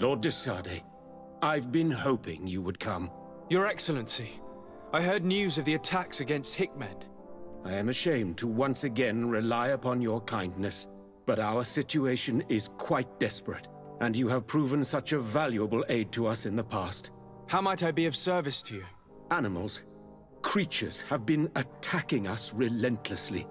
Lord de Sade, I've been hoping you would come. Your Excellency, I heard news of the attacks against Hikmet. I am ashamed to once again rely upon your kindness, but our situation is quite desperate, and you have proven such a valuable aid to us in the past. How might I be of service to you? Animals, creatures have been attacking us relentlessly.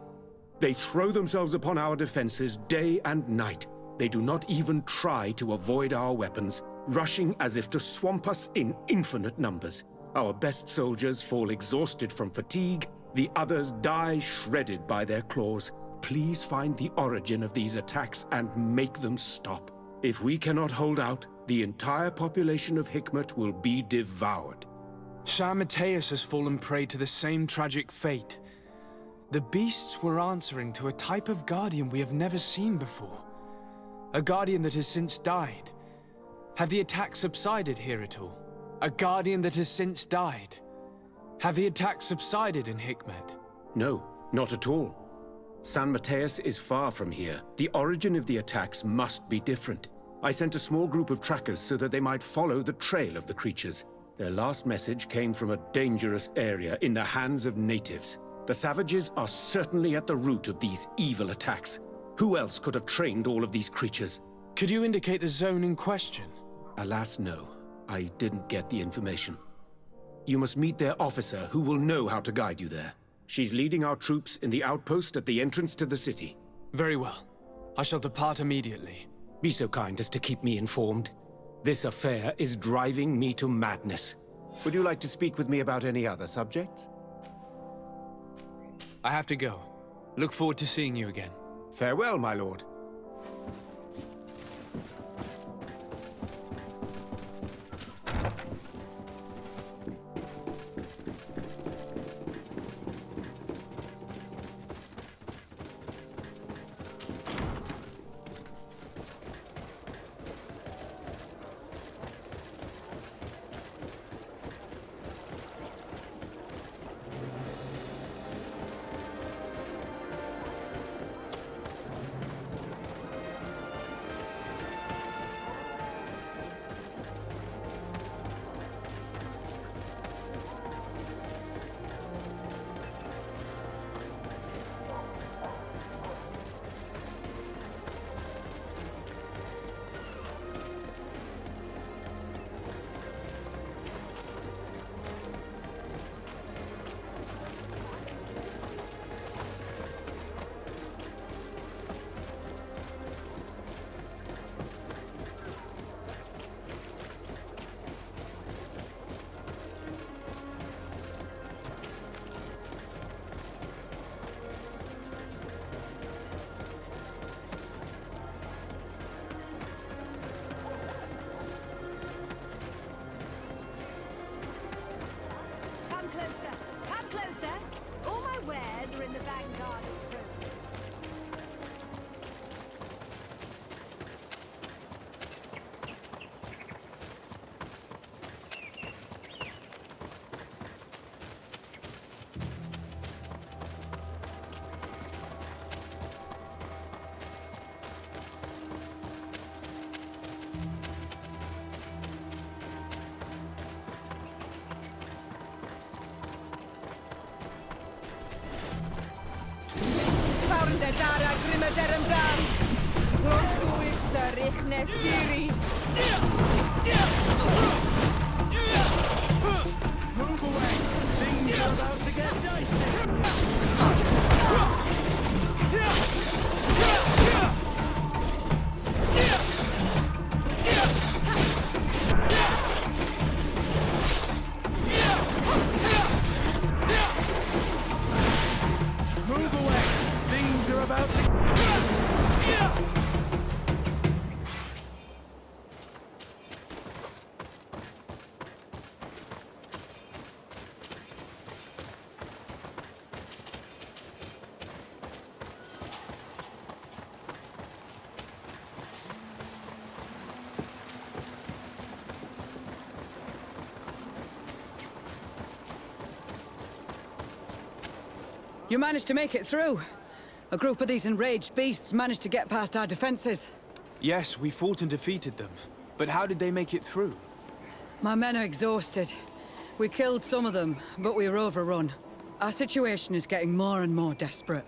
They throw themselves upon our defenses day and night. They do not even try to avoid our weapons, rushing as if to swamp us in infinite numbers. Our best soldiers fall exhausted from fatigue, the others die shredded by their claws. Please find the origin of these attacks and make them stop. If we cannot hold out, the entire population of Hikmet will be devoured. Shah Mateus has fallen prey to the same tragic fate. The beasts were answering to a type of guardian we have never seen before. A guardian that has since died. Have the attacks subsided here at all? A guardian that has since died. Have the attacks subsided in Hikmet? No, not at all. San Mateus is far from here. The origin of the attacks must be different. I sent a small group of trackers so that they might follow the trail of the creatures. Their last message came from a dangerous area in the hands of natives. The savages are certainly at the root of these evil attacks. Who else could have trained all of these creatures? Could you indicate the zone in question? Alas, no. I didn't get the information. You must meet their officer, who will know how to guide you there. She's leading our troops in the outpost at the entrance to the city. Very well. I shall depart immediately. Be so kind as to keep me informed. This affair is driving me to madness. Would you like to speak with me about any other subjects? I have to go. Look forward to seeing you again. Farewell, my lord. Come closer. All my wares are in the vanguard of Rome. Dara grimmederem dan. Los du is richnes diri. Move away. Things are about to get dicey. You managed to make it through. A group of these enraged beasts managed to get past our defenses. Yes, we fought and defeated them. But how did they make it through? My men are exhausted. We killed some of them, but we were overrun. Our situation is getting more and more desperate.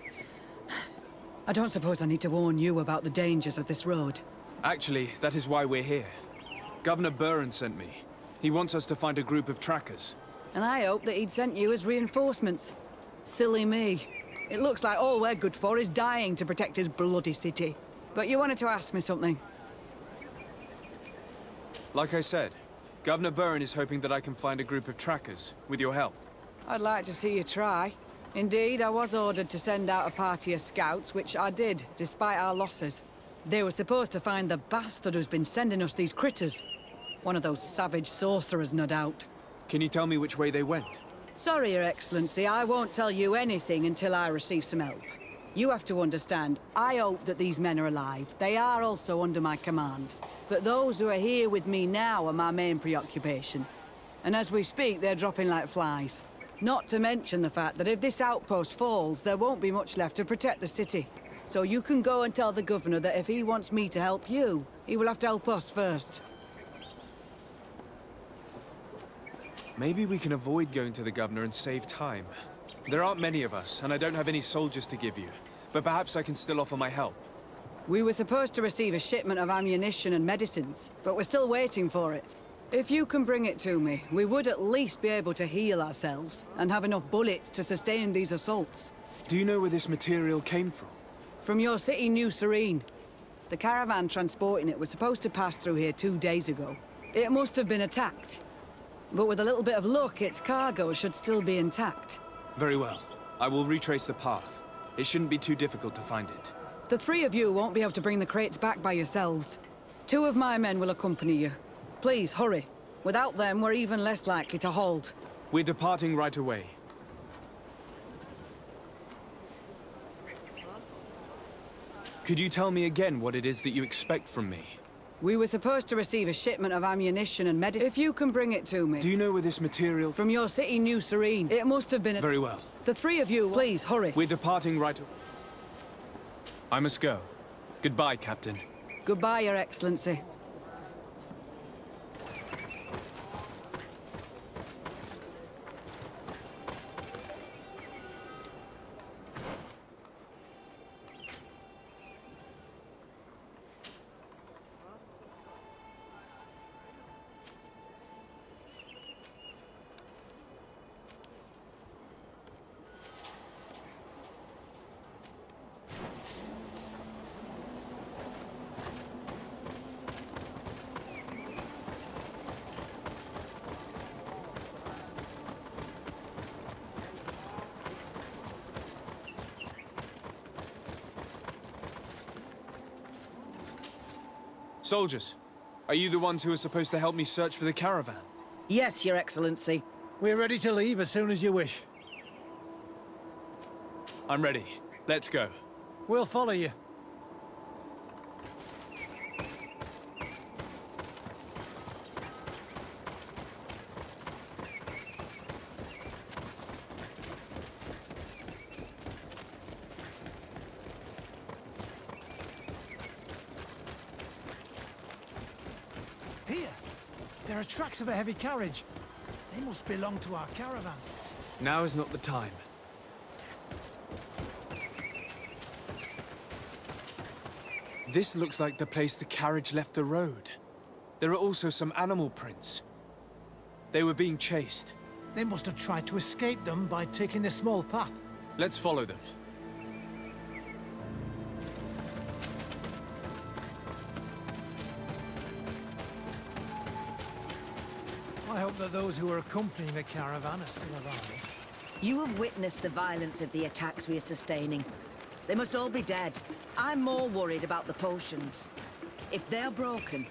I don't suppose I need to warn you about the dangers of this road. Actually, that is why we're here. Governor Burren sent me. He wants us to find a group of trackers. And I hope that he'd sent you as reinforcements. Silly me. It looks like all we're good for is dying to protect his bloody city. But you wanted to ask me something. Like I said, Governor Burren is hoping that I can find a group of trackers, with your help. I'd like to see you try. Indeed, I was ordered to send out a party of scouts, which I did, despite our losses. They were supposed to find the bastard who's been sending us these critters. One of those savage sorcerers, no doubt. Can you tell me which way they went? Sorry, Your Excellency, I won't tell you anything until I receive some help. You have to understand, I hope that these men are alive. They are also under my command. But those who are here with me now are my main preoccupation. And as we speak, they're dropping like flies. Not to mention the fact that if this outpost falls, there won't be much left to protect the city. So you can go and tell the governor that if he wants me to help you, he will have to help us first. Maybe we can avoid going to the governor and save time. There aren't many of us, and I don't have any soldiers to give you. But perhaps I can still offer my help. We were supposed to receive a shipment of ammunition and medicines, but we're still waiting for it. If you can bring it to me, we would at least be able to heal ourselves and have enough bullets to sustain these assaults. Do you know where this material came from? From your city, New Serene. The caravan transporting it was supposed to pass through here 2 days ago. It must have been attacked. But with a little bit of luck, its cargo should still be intact. Very well. I will retrace the path. It shouldn't be too difficult to find it. The three of you won't be able to bring the crates back by yourselves. 2 of my men will accompany you. Please, hurry. Without them, we're even less likely to hold. We're departing right away. Could you tell me again what it is that you expect from me? We were supposed to receive a shipment of ammunition and medicine. If you can bring it to me. Do you know where this material... From your city, New Serene. It must have been... Very well. The 3 of you, please, hurry. We're departing right... I must go. Goodbye, Captain. Goodbye, Your Excellency. Soldiers, are you the ones who are supposed to help me search for the caravan? Yes, Your Excellency. We're ready to leave as soon as you wish. I'm ready. Let's go. We'll follow you. Here! There are tracks of a heavy carriage. They must belong to our caravan. Now is not the time. This looks like the place the carriage left the road. There are also some animal prints. They were being chased. They must have tried to escape them by taking the small path. Let's follow them. I hope that those who are accompanying the caravan are still alive. You have witnessed the violence of the attacks we are sustaining. They must all be dead. I'm more worried about the potions. If they're broken...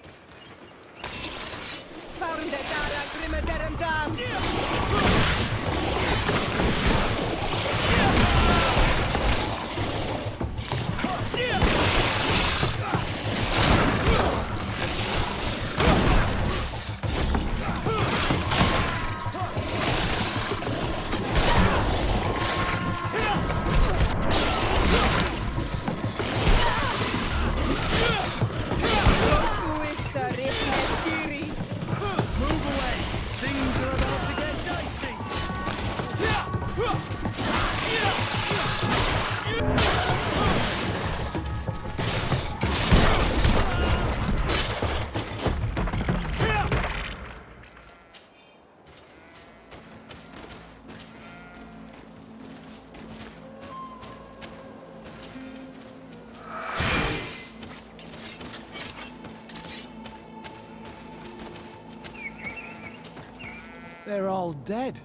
They're all dead.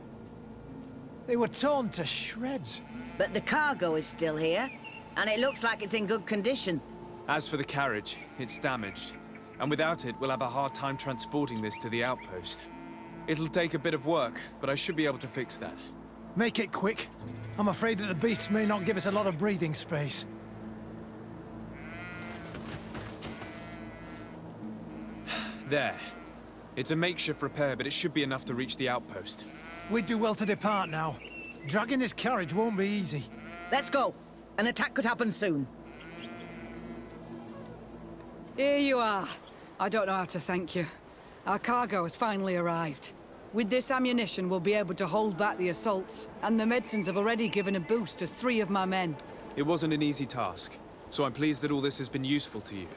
They were torn to shreds. But the cargo is still here, and it looks like it's in good condition. As for the carriage, it's damaged. And without it, we'll have a hard time transporting this to the outpost. It'll take a bit of work, but I should be able to fix that. Make it quick. I'm afraid that the beasts may not give us a lot of breathing space. There. It's a makeshift repair, but it should be enough to reach the outpost. We'd do well to depart now. Dragging this carriage won't be easy. Let's go. An attack could happen soon. Here you are. I don't know how to thank you. Our cargo has finally arrived. With this ammunition, we'll be able to hold back the assaults, and the medicines have already given a boost to 3 of my men. It wasn't an easy task, so I'm pleased that all this has been useful to you.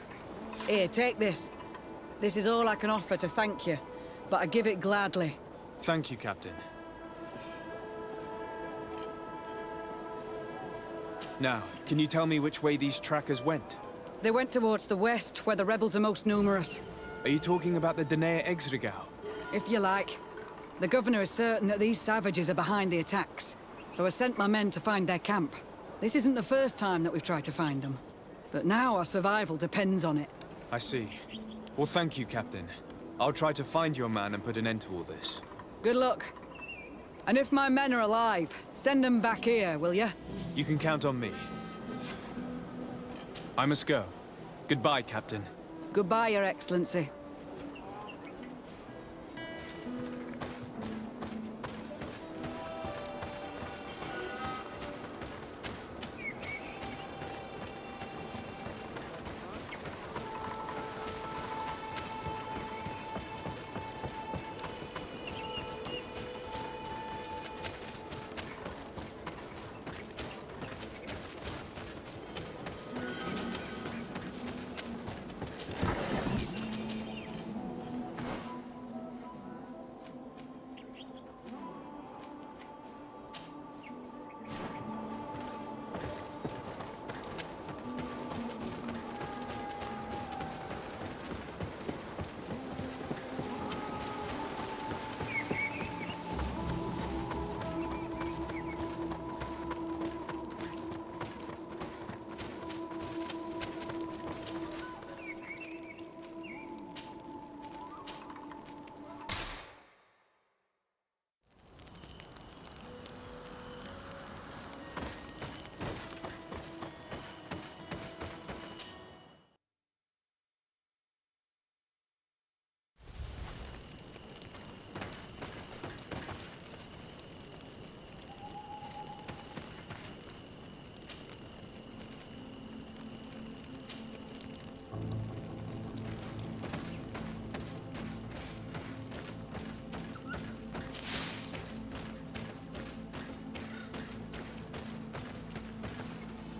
Here, take this. This is all I can offer to thank you, but I give it gladly. Thank you, Captain. Now, can you tell me which way these trackers went? They went towards the west, where the rebels are most numerous. Are you talking about the Danea Exregau? If you like. The governor is certain that these savages are behind the attacks, so I sent my men to find their camp. This isn't the first time that we've tried to find them, but now our survival depends on it. I see. Well, thank you, Captain. I'll try to find your man and put an end to all this. Good luck. And if my men are alive, send them back here, will you? You can count on me. I must go. Goodbye, Captain. Goodbye, Your Excellency.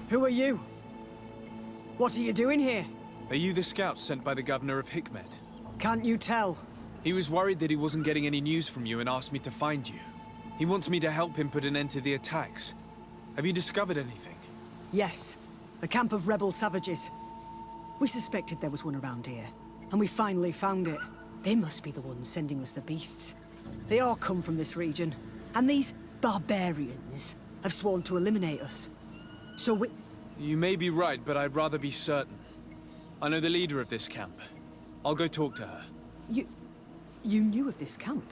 Who are you? What are you doing here? Are you the scouts sent by the governor of Hikmet? Can't you tell? He was worried that he wasn't getting any news from you and asked me to find you. He wants me to help him put an end to the attacks. Have you discovered anything? Yes. A camp of rebel savages. We suspected there was one around here, and we finally found it. They must be the ones sending us the beasts. They all come from this region, and these barbarians have sworn to eliminate us. So we... You may be right, but I'd rather be certain. I know the leader of this camp. I'll go talk to her. You knew of this camp?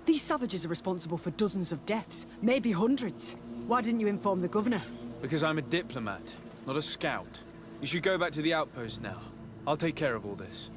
These savages are responsible for dozens of deaths, maybe hundreds. Why didn't you inform the governor? Because I'm a diplomat, not a scout. You should go back to the outpost now. I'll take care of all this.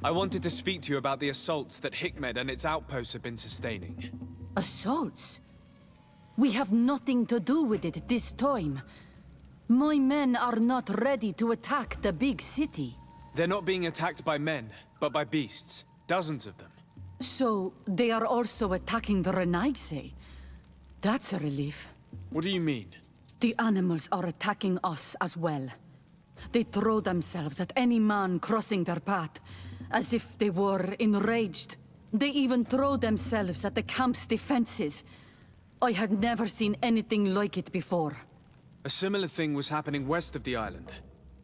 I wanted to speak to you about the assaults that Hikmed and its outposts have been sustaining. Assaults? We have nothing to do with it this time. My men are not ready to attack the big city. They're not being attacked by men, but by beasts. Dozens of them. So, they are also attacking the Renaigse? That's a relief. What do you mean? The animals are attacking us as well. They throw themselves at any man crossing their path, as if they were enraged. They even throw themselves at the camp's defenses. I had never seen anything like it before. A similar thing was happening west of the island.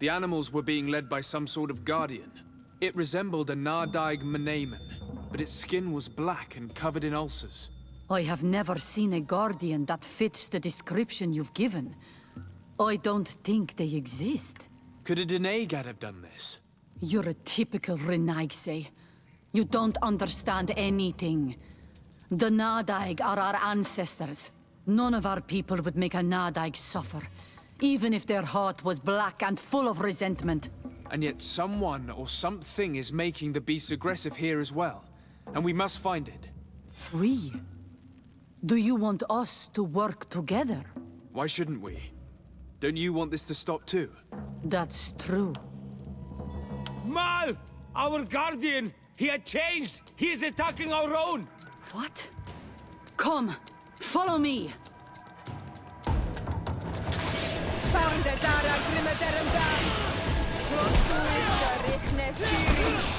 The animals were being led by some sort of guardian. It resembled a Nardaig Meneman, but its skin was black and covered in ulcers. I have never seen a guardian that fits the description you've given. I don't think they exist. Could a Denegad have done this? You're a typical Renaigse. You don't understand anything. The Nardaig are our ancestors. None of our people would make a Nardaig suffer, even if their heart was black and full of resentment. And yet someone or something is making the beasts aggressive here as well. And we must find it. We? Do you want us to work together? Why shouldn't we? Don't you want this to stop too? That's true. Mal! Our guardian! He had changed! He is attacking our own! What? Come, follow me. Found the Dara Grimaderendam. Prostuisa Richnestiri.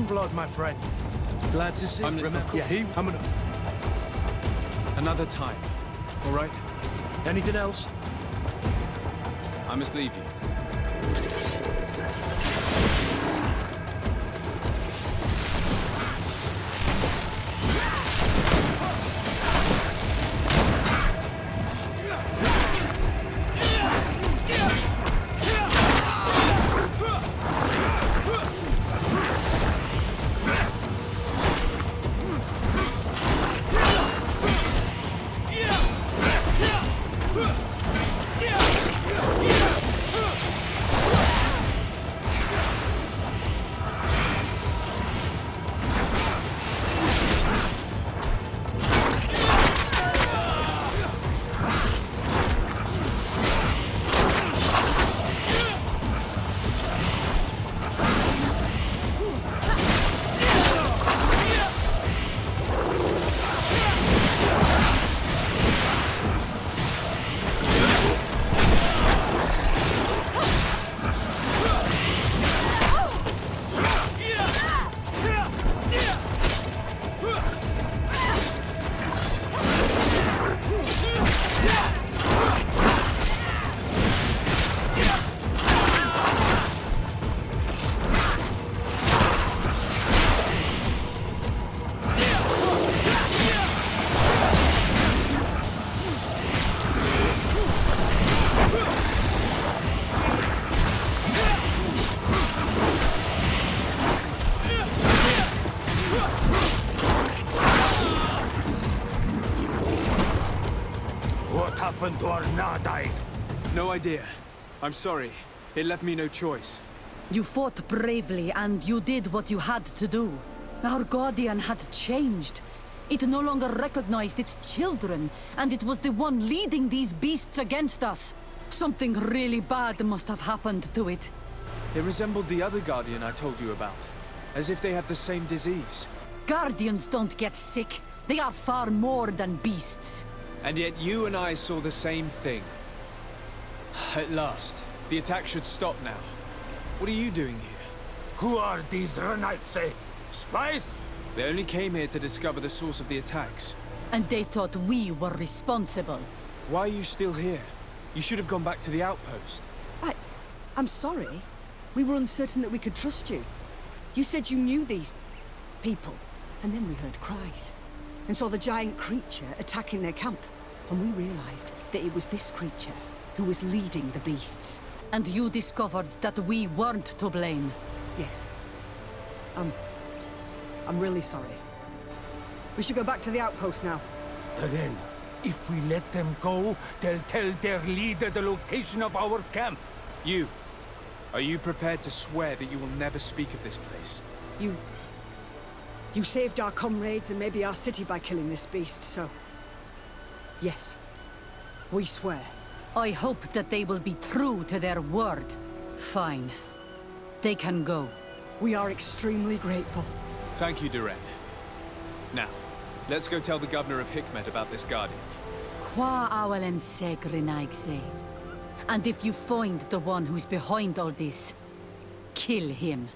Blood, my friend. Glad to see you. Remember, another time. All right. Anything else? I must leave you. No idea. I'm sorry. It left me no choice. You fought bravely, and you did what you had to do. Our guardian had changed. It no longer recognized its children, and it was the one leading these beasts against us. Something really bad must have happened to it. It resembled the other Guardian I told you about. As if they had the same disease. Guardians don't get sick. They are far more than beasts. And yet you and I saw the same thing. At last. The attack should stop now. What are you doing here? Who are these Renaitse? Spies? They only came here to discover the source of the attacks. And they thought we were responsible. Why are you still here? You should have gone back to the outpost. I'm sorry. We were uncertain that we could trust you. You said you knew these people, and then we heard cries, and saw the giant creature attacking their camp. And we realized that it was this creature who was leading the beasts. And you discovered that we weren't to blame. Yes. I'm really sorry. We should go back to the outpost now. Then, if we let them go, they'll tell their leader the location of our camp. You. Are you prepared to swear that you will never speak of this place? You saved our comrades and maybe our city by killing this beast, so... Yes. We swear. I hope that they will be true to their word. Fine. They can go. We are extremely grateful. Thank you, Duren. Now, let's go tell the governor of Hikmet about this Guardian. Qua awalen segrenaigse. And if you find the one who's behind all this, kill him.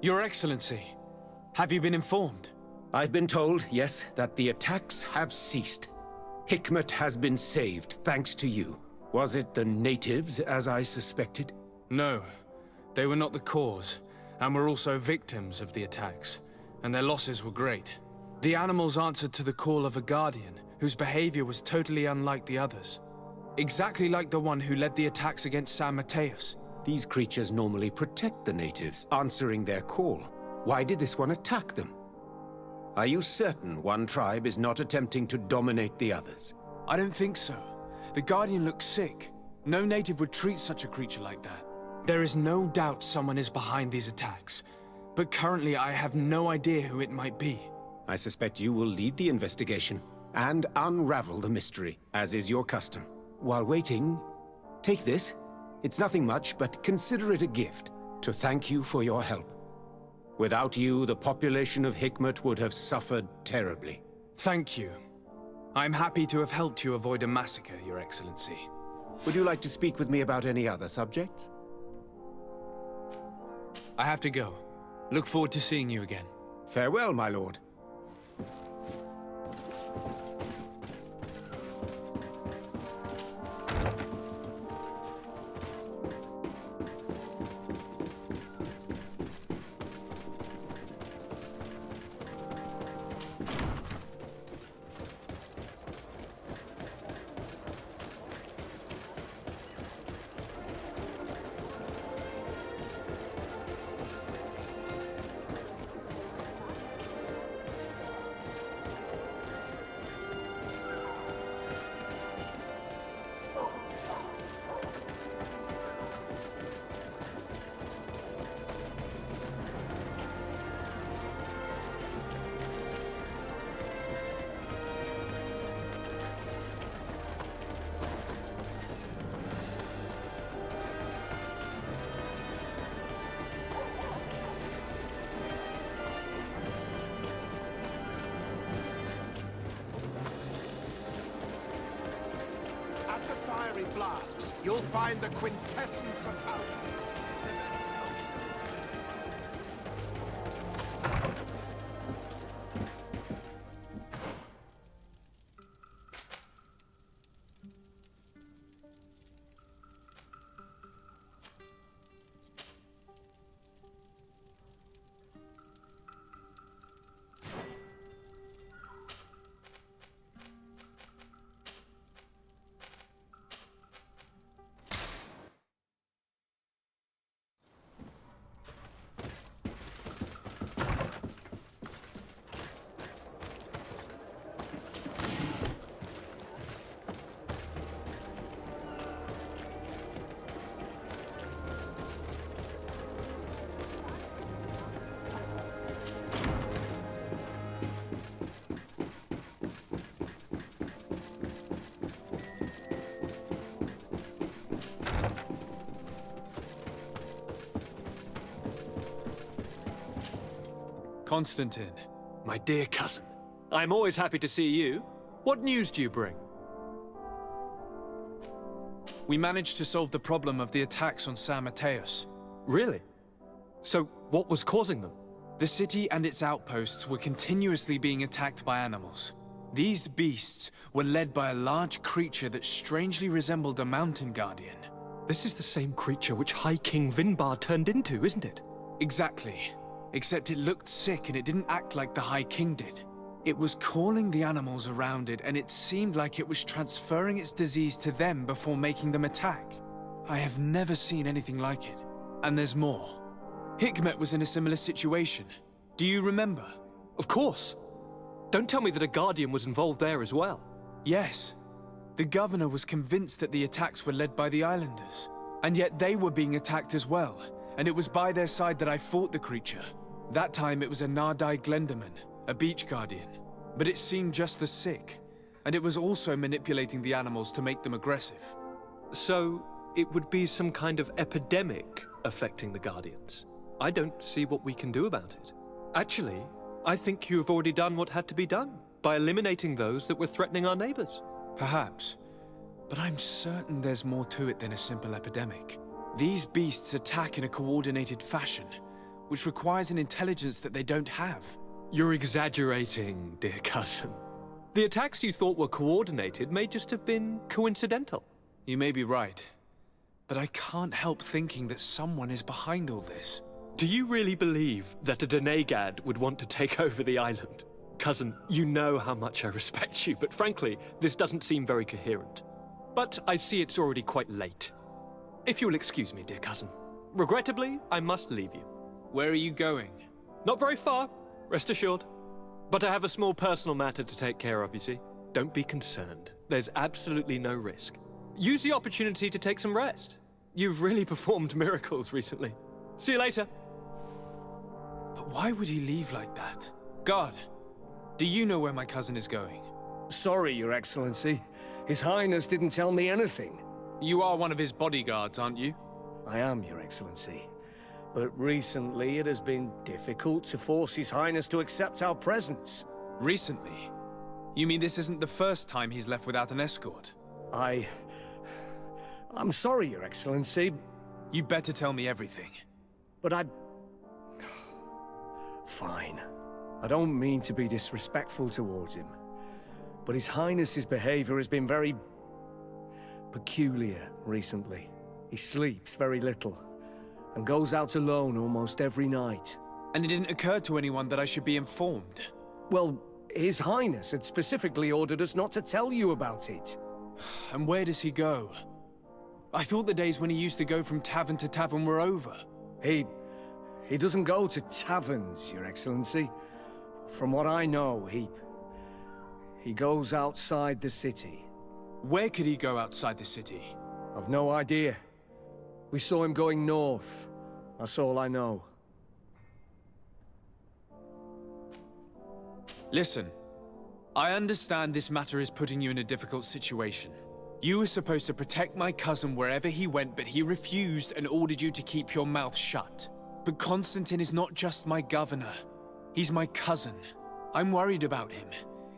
Your Excellency, have you been informed? I've been told, yes, that the attacks have ceased. Hikmet has been saved, thanks to you. Was it the natives, as I suspected? No. They were not the cause, and were also victims of the attacks, and their losses were great. The animals answered to the call of a guardian, whose behavior was totally unlike the others. Exactly like the one who led the attacks against San Mateus. These creatures normally protect the natives, answering their call. Why did this one attack them? Are you certain one tribe is not attempting to dominate the others? I don't think so. The Guardian looks sick. No native would treat such a creature like that. There is no doubt someone is behind these attacks, but currently I have no idea who it might be. I suspect you will lead the investigation. and unravel the mystery, as is your custom. While waiting, take this. It's nothing much, but consider it a gift to thank you for your help. Without you, the population of Hikmet would have suffered terribly. Thank you. I'm happy to have helped you avoid a massacre, Your Excellency. Would you like to speak with me about any other subjects? I have to go. Look forward to seeing you again. Farewell, my lord. Flasks, you'll find the quintessence of alchemy. Constantine. My dear cousin, I'm always happy to see you. What news do you bring? We managed to solve the problem of the attacks on San Mateus. Really? So, what was causing them? The city and its outposts were continuously being attacked by animals. These beasts were led by a large creature that strangely resembled a mountain guardian. This is the same creature which High King Vinbar turned into, isn't it? Exactly. Except it looked sick and it didn't act like the High King did. It was calling the animals around it, and it seemed like it was transferring its disease to them before making them attack. I have never seen anything like it. And there's more. Hikmet was in a similar situation. Do you remember? Of course. Don't tell me that a guardian was involved there as well. Yes. The governor was convinced that the attacks were led by the islanders. And yet they were being attacked as well. And it was by their side that I fought the creature. That time it was a Nardai Glenderman, a beach guardian. But it seemed just as sick. And it was also manipulating the animals to make them aggressive. So, it would be some kind of epidemic affecting the Guardians. I don't see what we can do about it. Actually, I think you've already done what had to be done, by eliminating those that were threatening our neighbors. Perhaps. But I'm certain there's more to it than a simple epidemic. These beasts attack in a coordinated fashion, which requires an intelligence that they don't have. You're exaggerating, dear cousin. The attacks you thought were coordinated may just have been coincidental. You may be right. But I can't help thinking that someone is behind all this. Do you really believe that a Denegad would want to take over the island? Cousin, you know how much I respect you, but frankly, this doesn't seem very coherent. But I see it's already quite late. If you'll excuse me, dear cousin. Regrettably, I must leave you. Where are you going? Not very far, rest assured. But I have a small personal matter to take care of, you see. Don't be concerned. There's absolutely no risk. Use the opportunity to take some rest. You've really performed miracles recently. See you later. But why would he leave like that? God, do you know where my cousin is going? Sorry, Your Excellency. His Highness didn't tell me anything. You are one of his bodyguards, aren't you? I am, Your Excellency. But recently it has been difficult to force His Highness to accept our presence. Recently? You mean this isn't the first time he's left without an escort? I'm sorry, Your Excellency. You better tell me everything. But Fine. I don't mean to be disrespectful towards him. But His Highness's behavior has been very peculiar recently. He sleeps very little, and goes out alone almost every night. And it didn't occur to anyone that I should be informed? Well, His Highness had specifically ordered us not to tell you about it. And where does he go? I thought the days when he used to go from tavern to tavern were over. He doesn't go to taverns, Your Excellency. From what I know, he goes outside the city. Where could he go outside the city? I've no idea. We saw him going north. That's all I know. Listen, I understand this matter is putting you in a difficult situation. You were supposed to protect my cousin wherever he went, but he refused and ordered you to keep your mouth shut. But Constantine is not just my governor. He's my cousin. I'm worried about him.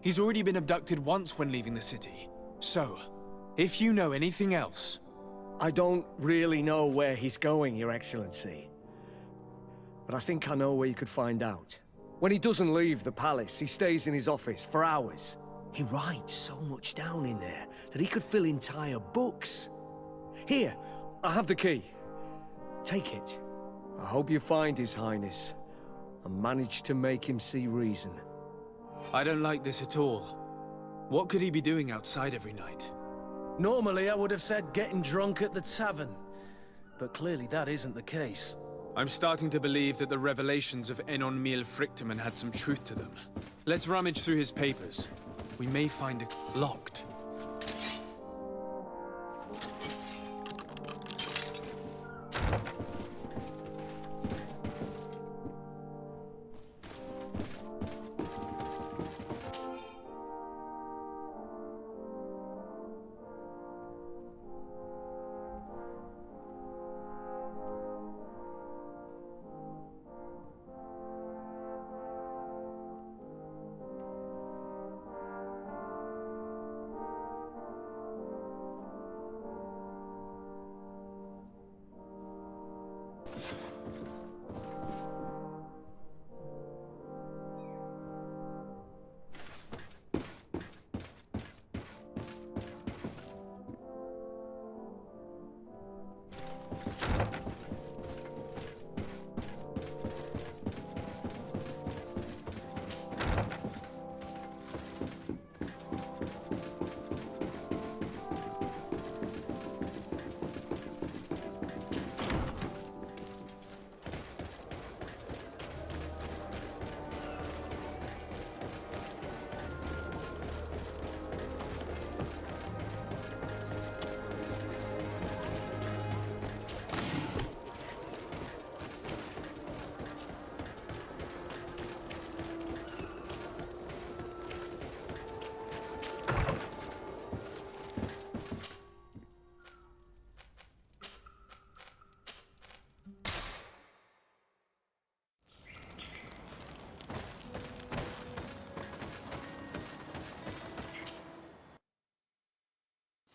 He's already been abducted once when leaving the city. So, if you know anything else... I don't really know where he's going, Your Excellency. But I think I know where you could find out. When he doesn't leave the palace, he stays in his office for hours. He writes so much down in there that he could fill entire books. Here, I have the key. Take it. I hope you find His Highness and manage to make him see reason. I don't like this at all. What could he be doing outside every night? Normally, I would have said getting drunk at the tavern. But clearly that isn't the case. I'm starting to believe that the revelations of Enon Miel Frichtemann had some truth to them. Let's rummage through his papers. We may find it locked.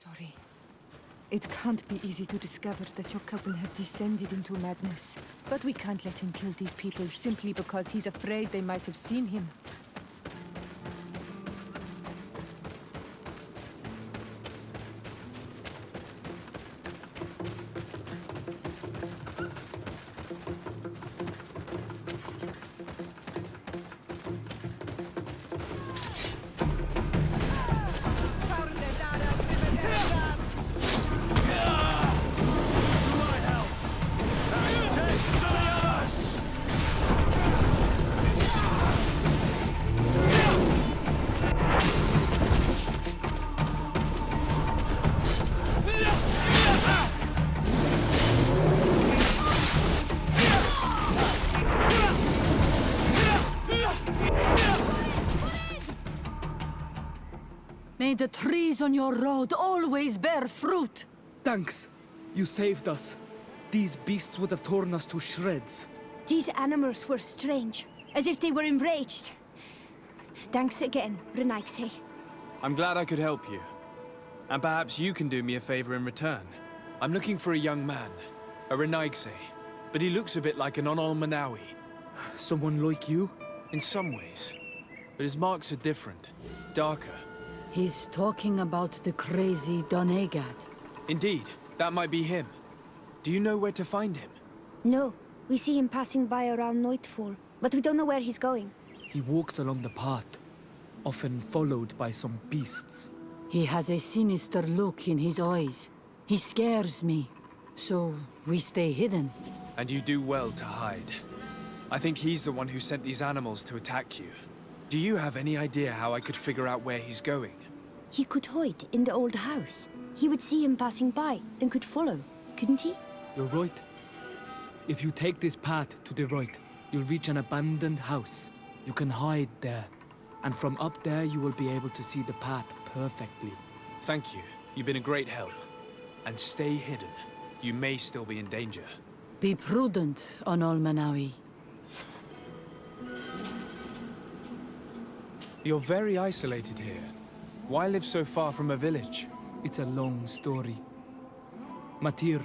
Sorry. It can't be easy to discover that your cousin has descended into madness. But we can't let him kill these people simply because he's afraid they might have seen him. the trees on your road always bear fruit. Thanks. You saved us. These beasts would have torn us to shreds. These animals were strange, as if they were enraged. Thanks again, Renaigse. I'm glad I could help you. And perhaps you can do me a favor in return. I'm looking for a young man, a Renaigse, but he looks a bit like an Onol-Manawi. Someone like you? In some ways. But his marks are different, darker. He's talking about the crazy Donegad. Indeed, that might be him. Do you know where to find him? No, we see him passing by around nightfall, but we don't know where he's going. He walks along the path, often followed by some beasts. He has a sinister look in his eyes. He scares me, so we stay hidden. And you do well to hide. I think he's the one who sent these animals to attack you. Do you have any idea how I could figure out where he's going? He could hide in the old house. He would see him passing by, then could follow, couldn't he? You're right. If you take this path to the right, you'll reach an abandoned house. You can hide there. And from up there, you will be able to see the path perfectly. Thank you. You've been a great help. And stay hidden. You may still be in danger. Be prudent, Onol-Manawi. You're very isolated here. Why live so far from a village? It's a long story. Matir,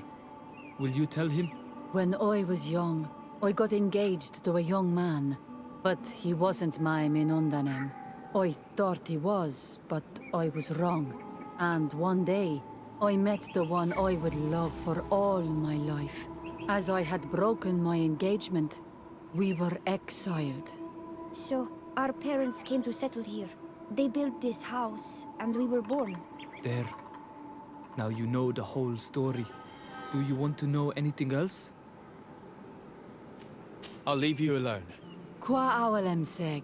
will you tell him? When I was young, I got engaged to a young man. But he wasn't my Minundanem. I thought he was, but I was wrong. And one day, I met the one I would love for all my life. As I had broken my engagement, we were exiled. So, our parents came to settle here. They built this house, and we were born. There. Now you know the whole story. Do you want to know anything else? I'll leave you alone. Qua awalem seg.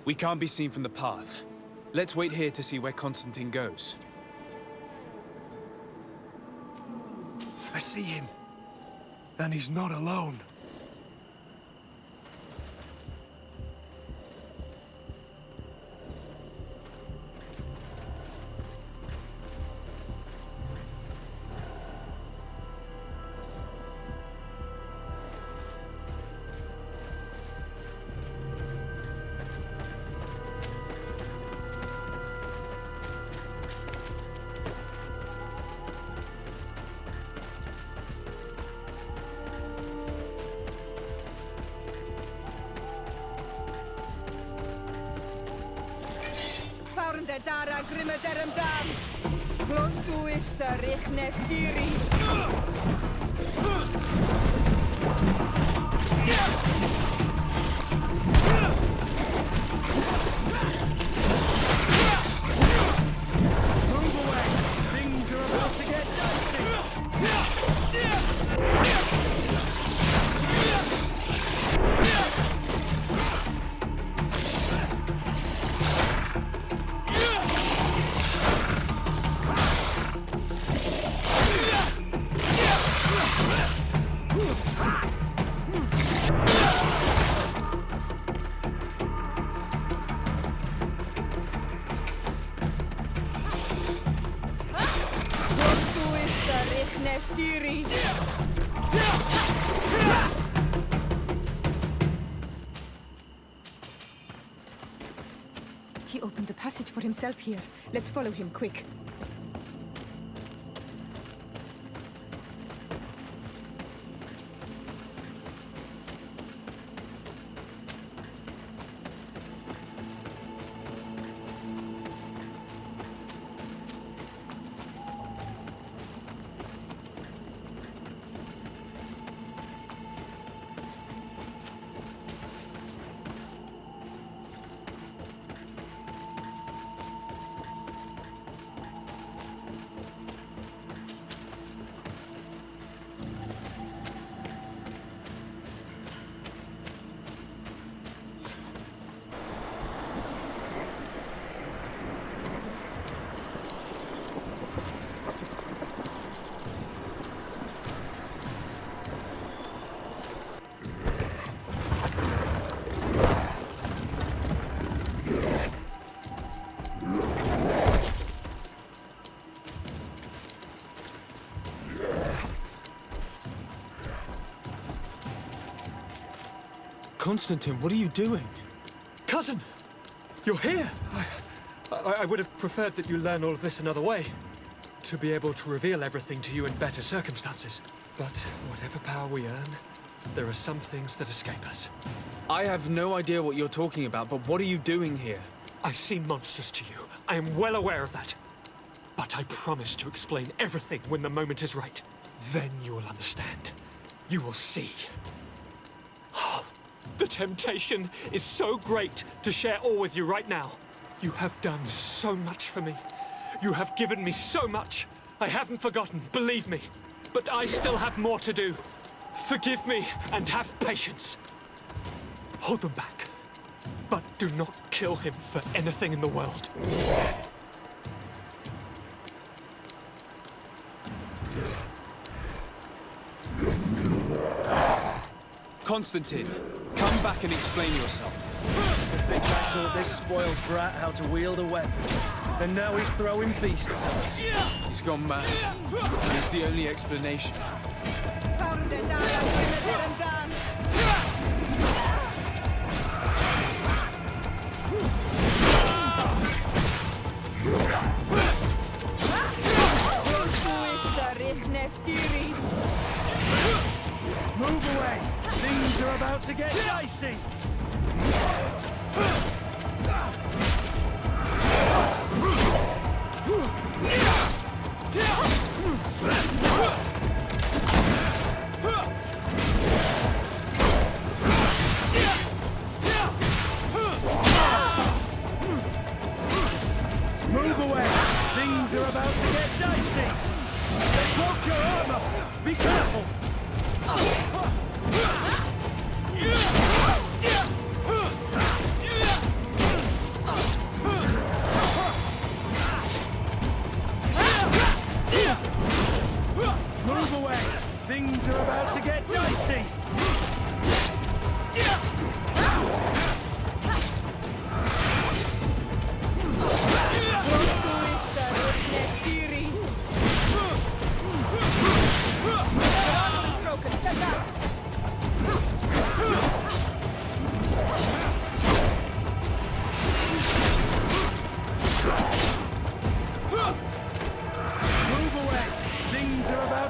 We can't be seen from the path. Let's wait here to see where Constantine goes. I see him. And he's not alone. de dara grimme derem dam. Close to is richne stiri. Move away! Things are about to get dicey! Tiri! He opened a passage for himself here. Let's follow him, quick. Constantine, what are you doing? Cousin! You're here! I would have preferred that you learn all of this another way. To be able to reveal everything to you in better circumstances. But whatever power we earn, there are some things that escape us. I have no idea what you're talking about, but what are you doing here? I seem monstrous to you. I am well aware of that. But I promise to explain everything when the moment is right. Then you will understand. You will see. The temptation is so great to share all with you right now. You have done so much for me. You have given me so much. I haven't forgotten, believe me. But I still have more to do. Forgive me and have patience. Hold them back. But do not kill him for anything in the world. Constantine, come back and explain yourself. The big guy taught this spoiled brat how to wield a weapon. And now he's throwing beasts at us. He's gone mad. It's the only explanation. Move away! Things are about to get dicey! Move away! Things are about to get dicey! They broke your armor! Be careful! Move away! Things are about to get dicey!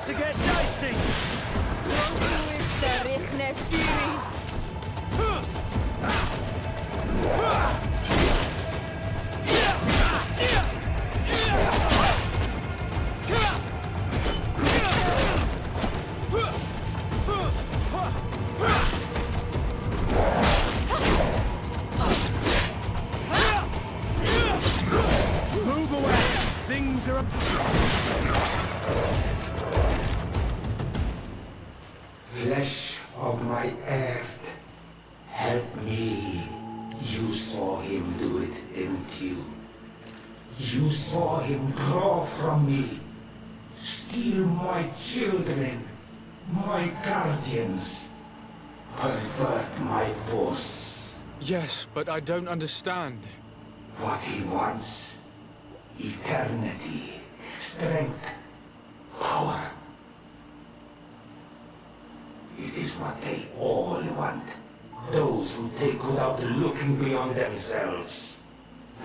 To get dicey! Move away! Things are... Flesh of my earth, help me. You saw him do it, didn't you? You saw him draw from me, steal my children, my guardians, pervert my force. Yes, but I don't understand. What he wants, eternity, strength, power. It is what they all want. Those who take without looking beyond themselves.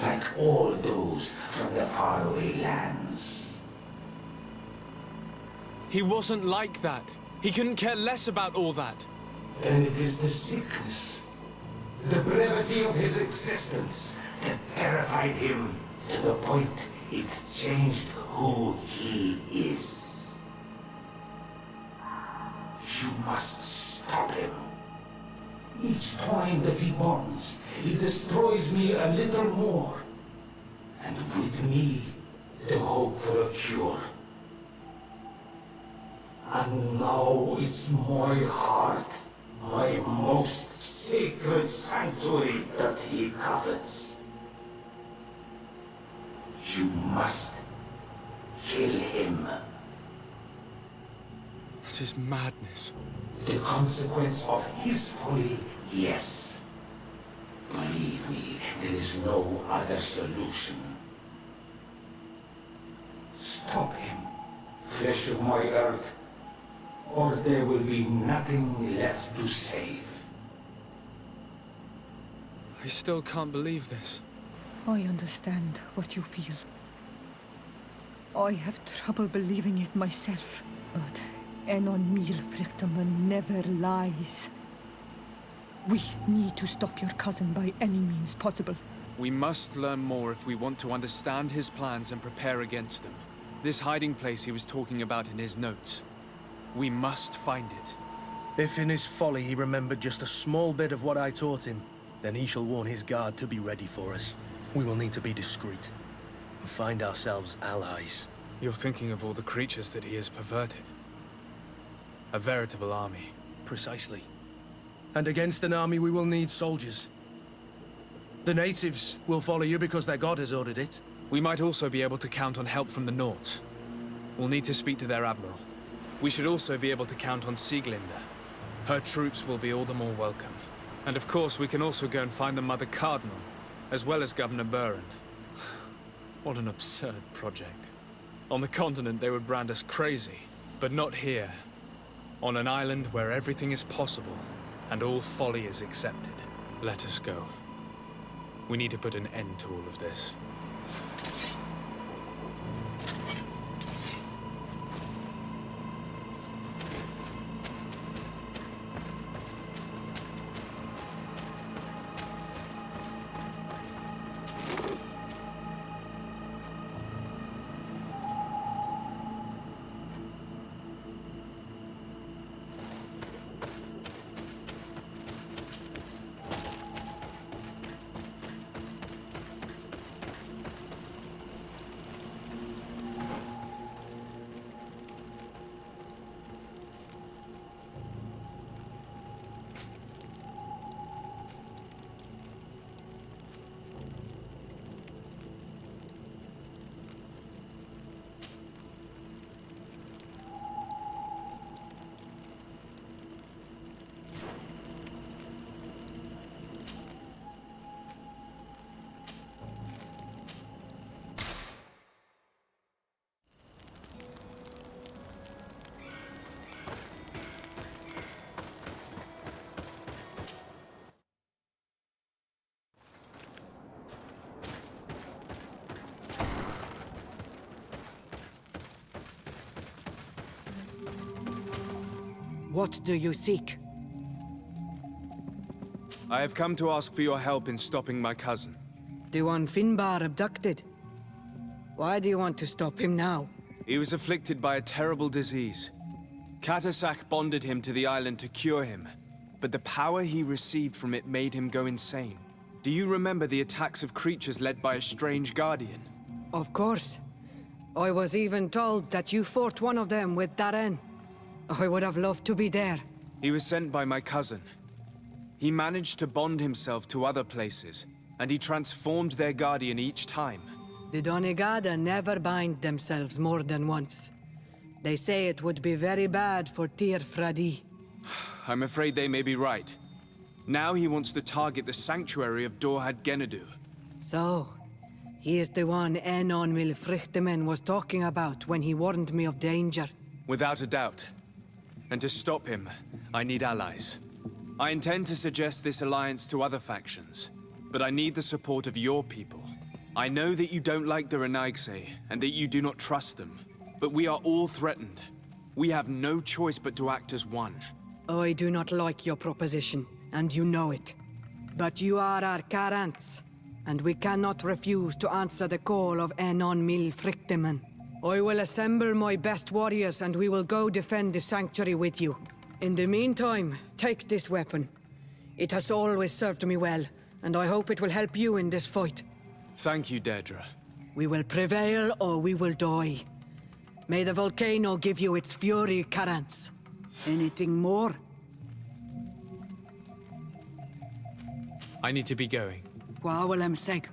Like all those from the faraway lands. He wasn't like that. He couldn't care less about all that. Then it is the sickness, the brevity of his existence that terrified him to the point it changed who he is. You must stop him. Each time that he bonds, he destroys me a little more. And with me, the hope for a cure. And now it's my heart, my most sacred sanctuary that he covets. You must kill him. That is madness. The consequence of his folly, yes. Believe me, there is no other solution. Stop him, flesh of my earth, or there will be nothing left to save. I still can't believe this. I understand what you feel. I have trouble believing it myself, but Enon Milfrichtaman never lies. We need to stop your cousin by any means possible. We must learn more if we want to understand his plans and prepare against them. This hiding place he was talking about in his notes. We must find it. If in his folly he remembered just a small bit of what I taught him, then he shall warn his guard to be ready for us. We will need to be discreet and find ourselves allies. You're thinking of all the creatures that he has perverted. A veritable army. Precisely. And against an army we will need soldiers. The natives will follow you because their god has ordered it. We might also be able to count on help from the Nords. We'll need to speak to their admiral. We should also be able to count on Sieglinde. Her troops will be all the more welcome. And of course, we can also go and find the Mother Cardinal, as well as Governor Buren. What an absurd project. On the continent, they would brand us crazy, but not here. On an island where everything is possible, and all folly is accepted. Let us go. We need to put an end to all of this. What do you seek? I have come to ask for your help in stopping my cousin. The one Finbar abducted. Why do you want to stop him now? He was afflicted by a terrible disease. Katasak bonded him to the island to cure him, but the power he received from it made him go insane. Do you remember the attacks of creatures led by a strange guardian? Of course. I was even told that you fought one of them with Darren. I would have loved to be there. He was sent by my cousin. He managed to bond himself to other places, and he transformed their guardian each time. The Donegada never bind themselves more than once. They say it would be very bad for Tir-Fradi. I'm afraid they may be right. Now he wants to target the sanctuary of Dorhad Genadu. So, he is the one Enon Milfrichtemen was talking about when he warned me of danger. Without a doubt. And to stop him, I need allies. I intend to suggest this alliance to other factions, but I need the support of your people. I know that you don't like the Renaigse, and that you do not trust them, but we are all threatened. We have no choice but to act as one. I do not like your proposition, and you know it. But you are our Karants, and we cannot refuse to answer the call of Enon Mil Frichteman. I will assemble my best warriors, and we will go defend the sanctuary with you. In the meantime, take this weapon. It has always served me well, and I hope it will help you in this fight. Thank you, Dedra. We will prevail or we will die. May the volcano give you its fury, Karants. Anything more? I need to be going. Qua will seg.